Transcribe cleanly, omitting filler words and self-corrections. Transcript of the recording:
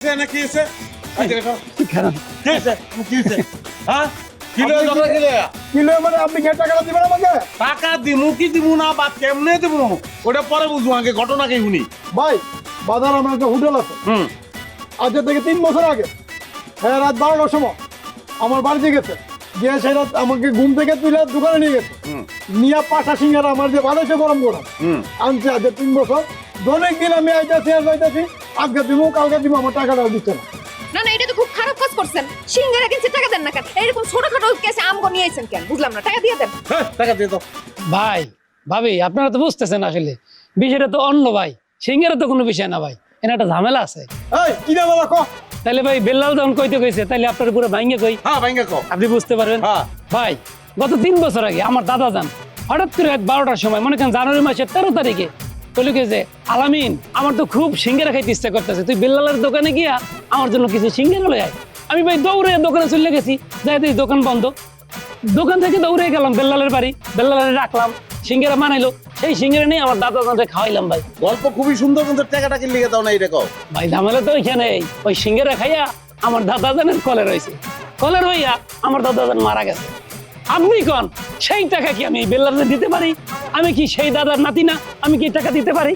নাকি এসে কিলো মানে আপনি টাকাটা দিবেন আমাকে? টাকা দিমু কি দিমু না বা কেমনে দিমু ওটা পরে বুঝবো আগে ঘটনাকে শুনি। ভাই বাজার আমার একটা হোটেল আছে, আজ থেকে 3 বছর আগে হ্যাঁ রাত 12টার সময় আমার বাড়িতে গেছে, গিয়ে সেই রাত আমাকে ঘুম থেকে তুলে দোকানে নিয়ে গেছে, নিয়ে পাঠা সিঙ্গারা আমার যে বানাইছে গরম গরম আনছে। আজ 3 বছর দৈনিক দিন আমি আইতাছি আর যাইতাছি, আজকে দিব কালকে দিব, আমার টাকাটা দিচ্ছে না। না না, এটা তো খুব খারাপ কাজ করছেন। সিঙ্গারা কিনছে টাকা দেন না কেন? এরকম ছোটখাটো কেসে আমগো নিয়ে আইছেন কেন? বুঝলাম না, টাকা দিয়ে দেন। টাকা দিয়ে দাও। ভাই ভাবি আপনারা তো বুঝতেছেন আসলে বিষয়টা তো অন্য ভাই, সিঙ্গারা তো কোনো বিষয় না ভাই, এখানে একটা ঝামেলা আছে। এই কি না বলা কো? তাহলে ভাই বেল্লাল যখন কইতে কইছে তাহলে আপনার পুরো ভাঙ্গে কই, হ্যাঁ ভাঙ্গা কও। আপনি বুঝতে পারবেন। হ্যাঁ। ভাই গত 3 বছর আগে আমার দাদা যান হঠাৎ করে রাত 12টার সময়, মনে করেন জানুয়ারি মাসের 13 তারিখে বলে যে আলামিন আমার তো খুব সিঙ্গারা খাইতে ইচ্ছা করতেছে, তুই বেল্লালের দোকানে গিয়া আমার জন্য কিছু সিঙ্গারা লয়ে আয়। আমি ভাই দৌড়ে দোকানে চলে গেছি, যাই দেখি দোকান বন্ধ। দোকান থেকে দৌড়ে গেলাম বেল্লালের বাড়ি, বেল্লালের রাখলাম, সিঙ্গারা বানাইলো, সেই সিঙ্গারা নিয়ে আমার দাদা জানতে খাওয়াইলাম। ভাই গল্প খুবই সুন্দর, কিন্তু টাকাটা কি লিখে দাও না এটা কও। ভাই ঝামেলা তো ওইখানে, ওই সিঙ্গারা খাইয়া আমার দাদা জানের কলে রয়েছে, কলের হইয়া আমার দাদা জান মারা গেছে। আপনি কোন সেই টাকা কি আমি বেল্লালে দিতে পারি? আমি কি সেই দাদার নাতি না? আমি কি টাকা দিতে পারি?